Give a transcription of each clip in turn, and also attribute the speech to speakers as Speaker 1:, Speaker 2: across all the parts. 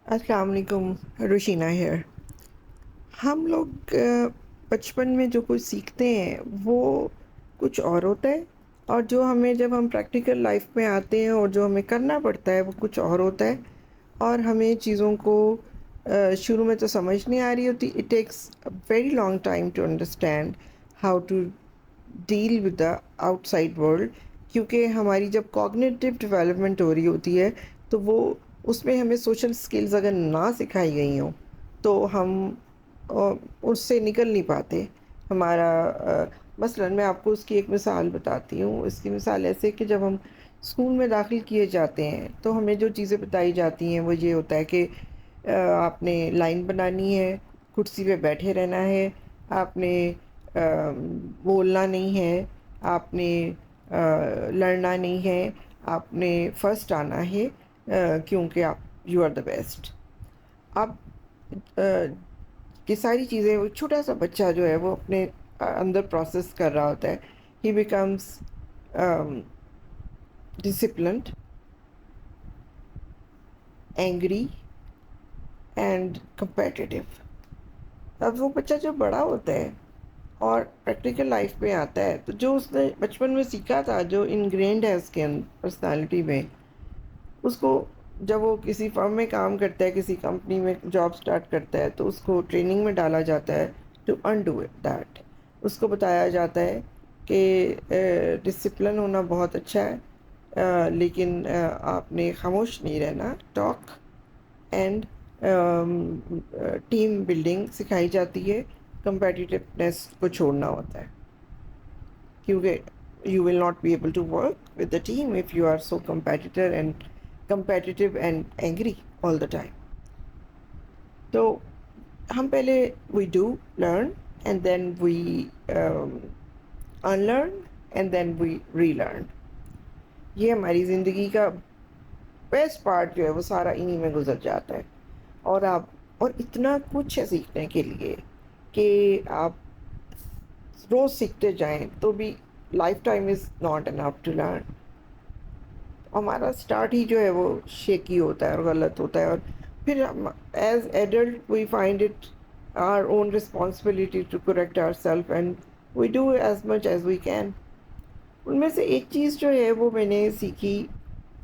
Speaker 1: السلام علیکم. روشینہ ہیئر. ہم لوگ بچپن میں جو کچھ سیکھتے ہیں وہ کچھ اور ہوتا ہے، اور جو ہمیں جب ہم پریکٹیکل لائف میں آتے ہیں اور جو ہمیں کرنا پڑتا ہے وہ کچھ اور ہوتا ہے. اور ہمیں چیزوں کو شروع میں تو سمجھ نہیں آ رہی ہوتی. It takes very long time to understand how to deal with the آؤٹ سائڈ ورلڈ، کیونکہ ہماری جب کوگنیٹیو ڈیولپمنٹ ہو رہی ہوتی ہے تو وہ اس میں ہمیں سوشل سکلز اگر نہ سکھائی گئی ہوں تو ہم اس سے نکل نہیں پاتے. ہمارا مثلا میں آپ کو اس کی ایک مثال بتاتی ہوں. اس کی مثال ایسے کہ جب ہم اسکول میں داخل کیے جاتے ہیں تو ہمیں جو چیزیں بتائی جاتی ہیں وہ یہ ہوتا ہے کہ آپ نے لائن بنانی ہے، کرسی پہ بیٹھے رہنا ہے، آپ نے بولنا نہیں ہے، آپ نے لڑنا نہیں ہے، آپ نے فرسٹ آنا ہے، کیونکہ آپ یو آر دا بیسٹ. اب یہ ساری چیزیں وہ چھوٹا سا بچہ جو ہے وہ اپنے اندر پروسیس کر رہا ہوتا ہے. He becomes disciplined, angry and competitive. اب وہ بچہ جو بڑا ہوتا ہے اور پریکٹیکل لائف میں آتا ہے تو جو اس نے بچپن میں سیکھا تھا، جو انگرینڈ ہے اس کے پرسنالٹی میں، اس کو جب وہ کسی فرم میں کام کرتا ہے، کسی کمپنی میں جاب سٹارٹ کرتا ہے تو اس کو ٹریننگ میں ڈالا جاتا ہے ٹو انڈو اٹ دیٹ. اس کو بتایا جاتا ہے کہ ڈسپلن ہونا بہت اچھا ہے، لیکن آپ نے خاموش نہیں رہنا. ٹاک اینڈ ٹیم بلڈنگ سکھائی جاتی ہے. کمپیٹیٹیونیس کو چھوڑنا ہوتا ہے کیونکہ you will not be able to work with the team if you are so competitive and angry all the time. تو ہم پہلے we do learn and then we unlearn and then we relearn. یہ ہماری زندگی کا best part جو ہے وہ سارا انہی میں گزر جاتا ہے. اور اتنا کچھ ہے سیکھنے کے لیے کہ آپ روز سیکھتے جائیں تو بھی life time is not enough to learn. ہمارا اسٹارٹ ہی جو ہے وہ شیکی ہوتا ہے اور غلط ہوتا ہے، اور پھر as adult we find it our own responsibility to correct our self and we do as much as we can. ان میں سے ایک چیز جو ہے وہ میں نے سیکھی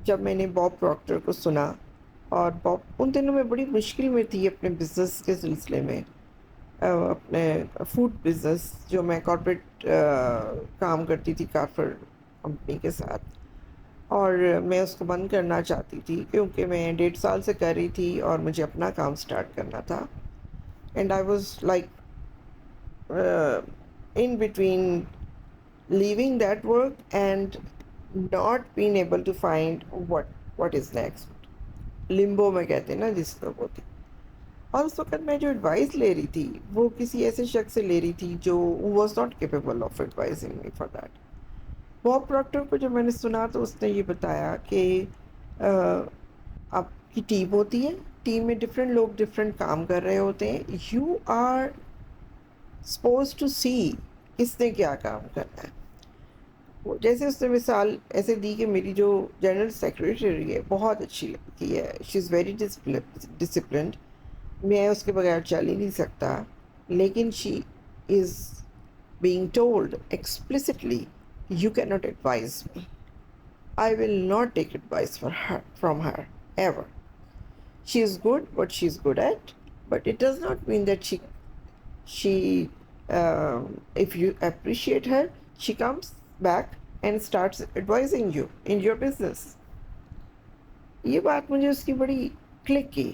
Speaker 1: جب میں نے باب پراکٹر کو سنا. اور باب ان دنوں میں بڑی مشکل میں تھی اپنے بزنس کے سلسلے میں، اپنے فوڈ بزنس جو میں کارپوریٹ کام کرتی تھی کارفر کمپنی کے ساتھ، اور میں اس کو بند کرنا چاہتی تھی کیونکہ میں 1.5 سال سے کر رہی تھی اور مجھے اپنا کام سٹارٹ کرنا تھا. And I was like in between leaving that work and not being able to find what is next. لمبو میں کہتے ہیں نا جس کو ہوتی. اور اس وقت میں جو ایڈوائس لے رہی تھی وہ کسی ایسے شخص سے لے رہی تھی جو was not capable of advising me for that. باب پراکٹر کو جب میں نے سنا تو اس نے یہ بتایا کہ آپ کی ٹیم ہوتی ہے، ٹیم میں ڈفرینٹ لوگ ڈفرینٹ کام کر رہے ہوتے ہیں. یو آر سپوز ٹو سی کس نے کیا کام کرنا ہے. جیسے اس نے مثال ایسے دی کہ میری جو جنرل سیکریٹری ہے بہت اچھی لڑکی ہے، شی از ویری ڈسپلنڈ، میں اس کے بغیر چل ہی نہیں سکتا، لیکن شی از being told explicitly, you cannot advise me. I will not take advice from her, ever. She is good what she is good at, but it does not mean that if you appreciate her, she comes back and starts advising you in your business. یہ بات مجھے اس کی بڑی click کی،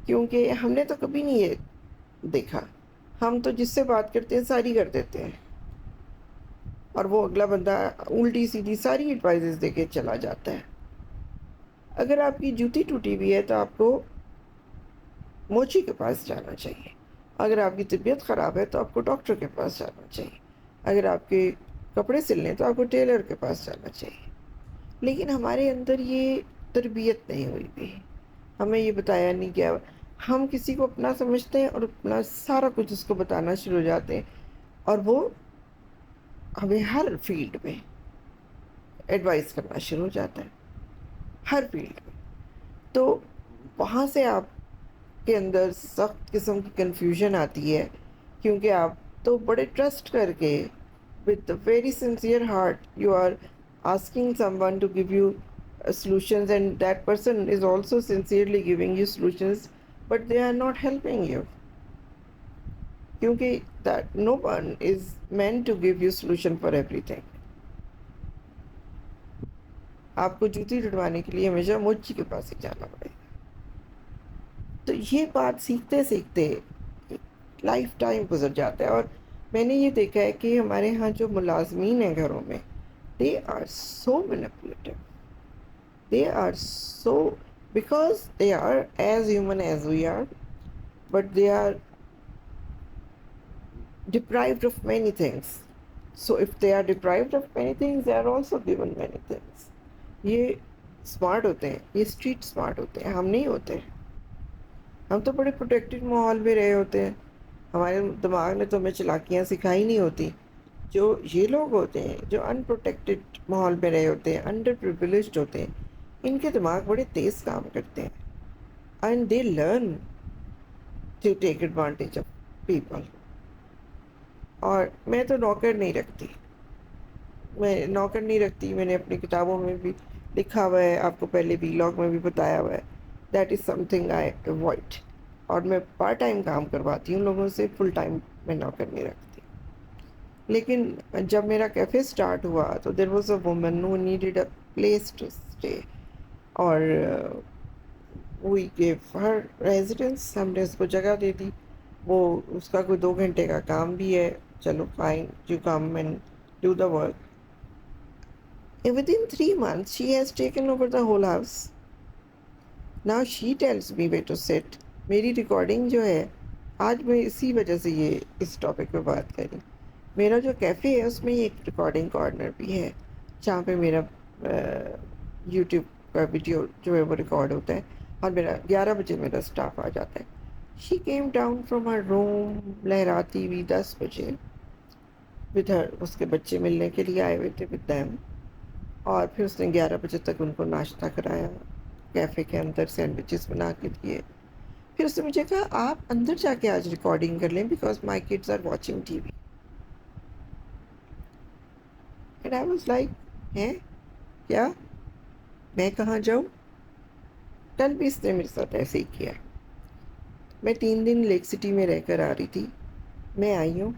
Speaker 1: کیونکہ ہم نے تو کبھی نہیں یہ دیکھا. ہم تو جس سے بات کرتے ہیں ساری کر دیتے ہیں، اور وہ اگلا بندہ الٹی سیدھی ساری ایڈوائزز دے کے چلا جاتا ہے. اگر آپ کی جوتی ٹوٹی ہوئی ہے تو آپ کو موچی کے پاس جانا چاہیے. اگر آپ کی طبیعت خراب ہے تو آپ کو ڈاکٹر کے پاس جانا چاہیے. اگر آپ کے کپڑے سلنے تو آپ کو ٹیلر کے پاس جانا چاہیے. لیکن ہمارے اندر یہ تربیت نہیں ہوئی بھی، ہمیں یہ بتایا نہیں گیا. ہم کسی کو اپنا سمجھتے ہیں اور اپنا سارا کچھ اس کو بتانا شروع ہو جاتے ہیں، اور وہ ہمیں ہر فیلڈ میں ایڈوائز کرنا شروع ہو جاتا ہے، ہر فیلڈ میں. تو وہاں سے آپ کے اندر سخت قسم کی کنفیوژن آتی ہے، کیونکہ آپ تو بڑے ٹرسٹ کر کے with a very sincere heart you are asking someone to give you solutions, and that person is also sincerely giving you solutions, but they are not helping you, کیونکہ that no one is meant to give you solution for everything. آپ کو جوتی ڈھونڈوانے کے لیے ہمیشہ موچی کے پاس ہی جانا پڑے گا. تو یہ بات سیکھتے سیکھتے لائف ٹائم گزر جاتا ہے. اور میں نے یہ دیکھا ہے کہ ہمارے ہاں جو ملازمین ہیں گھروں میں، they are so manipulative. They are so, because they are as human as we are, but they are deprived of many things. So if they are deprived of many things, they are also given many things. یہ smart ہوتے ہیں، یہ street smart ہوتے ہیں، ہم نہیں ہوتے. ہم تو بڑے پروٹیکٹڈ ماحول میں رہے ہوتے ہیں، ہمارے دماغ نے تو ہمیں چلاکیاں سکھائی نہیں ہوتی. جو یہ لوگ ہوتے ہیں جو ان پروٹیکٹڈ ماحول میں رہے ہوتے ہیں، انڈر پریویلیجڈ ہوتے ہیں، ان کے دماغ بڑے تیز کام کرتے ہیں. And they learn to take advantage of people. اور میں تو نوکر نہیں رکھتی، میں نے اپنی کتابوں میں بھی لکھا ہوا ہے، آپ کو پہلے وی لاگ میں بھی بتایا ہوا ہے. That is some thing I avoid. اور میں پارٹ ٹائم کام کرواتی ہوں لوگوں سے، فل ٹائم میں نوکر نہیں رکھتی. لیکن جب میرا کیفے اسٹارٹ ہوا تو there was a woman who needed a place to stay, اور وی گیو ہر ریزیڈنس. ہم نے اس کو جگہ دے دی. وہ اس کا کوئی 2 گھنٹے کا کام بھی ہے، چلو fine, you come and do the work. Within 3 months, she has taken over the whole house. Now she tells me where to sit. میری ریکارڈنگ جو ہے، آج میں اسی وجہ سے یہ اس ٹاپک پہ بات کری. میرا جو کیفے ہے اس میں ایک ریکارڈنگ کارنر بھی ہے، جہاں پہ میرا یوٹیوب کا ویڈیو جو ہے وہ ریکارڈ ہوتا ہے، اور میرا 11 بجے میرا اسٹاف آ جاتا ہے. She came down from her room لہراتی ہوئی 10 بجے ود ہر. اس کے بچے ملنے کے لیے آئے ہوئے تھے ود دیم. اور پھر اس نے 11 بجے تک ان کو ناشتہ کرایا، کیفے کے اندر سینڈوچز بنا کے دیے. پھر اس نے مجھے کہا آپ اندر جا کے آج ریکارڈنگ کر لیں because my kids are watching TV. And I was like, ہیں کیا میں کہاں جاؤں؟ کل بھی اس نے میرے ساتھ ایسے ہی کیا. میں 3 دن لیک سٹی میں رہ کر آ رہی تھی. میں آئی ہوں،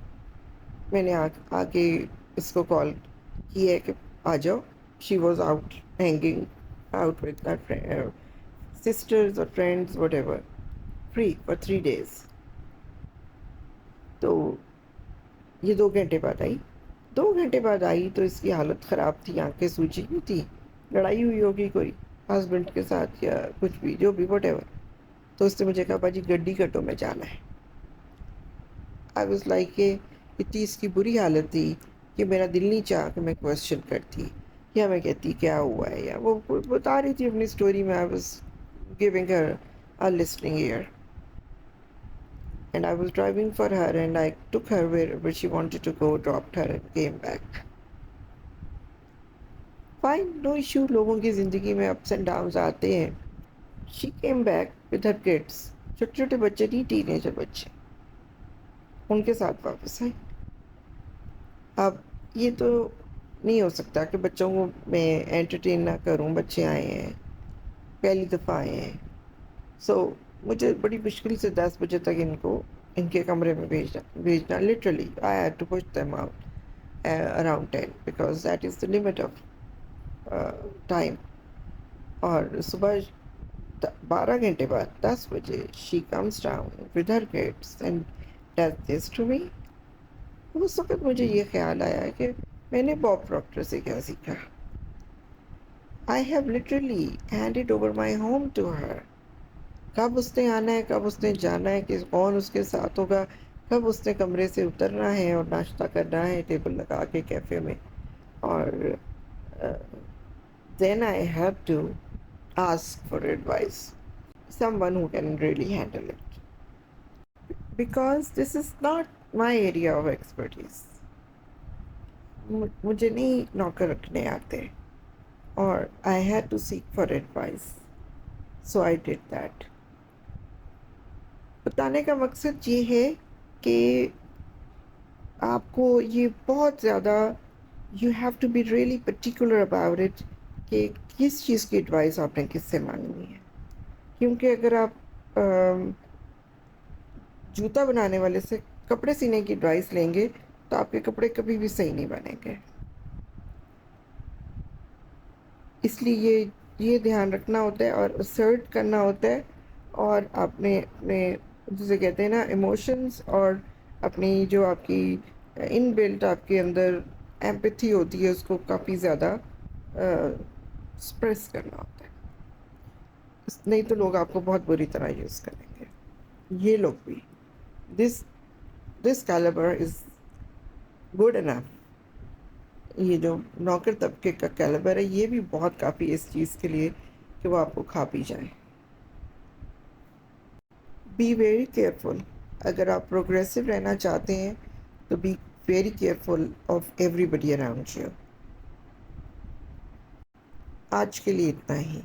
Speaker 1: میں نے آ کے اس کو کال کی ہے کہ آ جاؤ. She was out hanging out with sisters اور فرینڈز وٹ ایور، فری فار 3 days. تو یہ 2 گھنٹے بعد آئی. 2 گھنٹے بعد آئی تو اس کی حالت خراب تھی، آنکھیں سوجی ہوئی تھی، لڑائی ہوئی ہوگی کوئی ہسبینڈ کے ساتھ یا کچھ بھی، جو بھی وٹ ایور. تو اس نے مجھے کہا باجی گڈی کٹو میں جانا ہے. آئی واز لائک کہ اتنی اس کی بری حالت تھی کہ میرا دل نہیں چاہا کہ میں کوشچن کرتی یا میں کہتی کیا ہوا ہے، یا وہ بتا رہی تھی اپنی اسٹوری میں. I was giving Hare a listening ear. And I was driving for her and I took her where she wanted to go, dropped her and came back. Fine, no issue. لوگوں کی زندگی میں ups and downs آتے ہیں. She came back with her kids. چھوٹے چھوٹے بچے نہیں، ٹین ایجر بچے، ان کے ساتھ واپس آئی. اب یہ تو نہیں ہو سکتا کہ بچوں کو میں انٹرٹین نہ کروں. بچے آئے ہیں، پہلی دفعہ آئے ہیں. سو مجھے بڑی مشکل سے 10 بجے تک ان کو ان کے کمرے میں بھیجنا literally I had to push them out around 10 because that is the limit of time. اور صبح 12 گھنٹے بعد 10 بجے she comes down with her kids and does this to me. اس وقت مجھے یہ خیال آیا کہ میں نے باب پراکٹر سے کیا سیکھا. I have literally handed over my home to her. کب اس نے آنا ہے، کب اس نے جانا ہے، کہ کون اس کے ساتھ ہوگا، کب اس نے کمرے سے اترنا ہے اور ناشتہ کرنا ہے ٹیبل لگا کے کیفے میں. اور then I have to ask for advice someone who can really handle it because this is not my area of expertise. مجھے نہیں نوکر رکھنے آتے، اور I had to seek for advice. So I did that. بتانے کا مقصد یہ ہے کہ آپ کو یہ بہت زیادہ you have to be really particular about it کہ کس چیز کی ایڈوائس آپ نے کس سے مانگنی ہے. کیونکہ اگر آپ جوتا بنانے والے سے کپڑے سینے کی ایڈوائس لیں گے تو آپ کے کپڑے کبھی بھی صحیح نہیں بنیں گے. اس لیے یہ دھیان رکھنا ہوتا ہے اور اسرٹ کرنا ہوتا ہے، اور آپ نے اپنے جسے کہتے ہیں نا ایموشنز، اور اپنی جو آپ کی ان بلٹ آپ کے اندر ایمپتھی ہوتی ہے اس کو کافی زیادہ ایکسپریس کرنا ہوتا ہے. نہیں تو لوگ آپ کو بہت بری طرح یوز کریں گے. یہ لوگ بھی دس دس کیلیبر از گڈ انف. یہ جو نوکر طبقے کا کیلیبر ہے یہ بھی بہت کافی ہے اس چیز کے لیے کہ وہ آپ کو کھا پی جائیں. Be very careful. اگر آپ پروگریسو رہنا چاہتے ہیں تو be very careful of everybody around you. آج کے لیے اتنا ہی.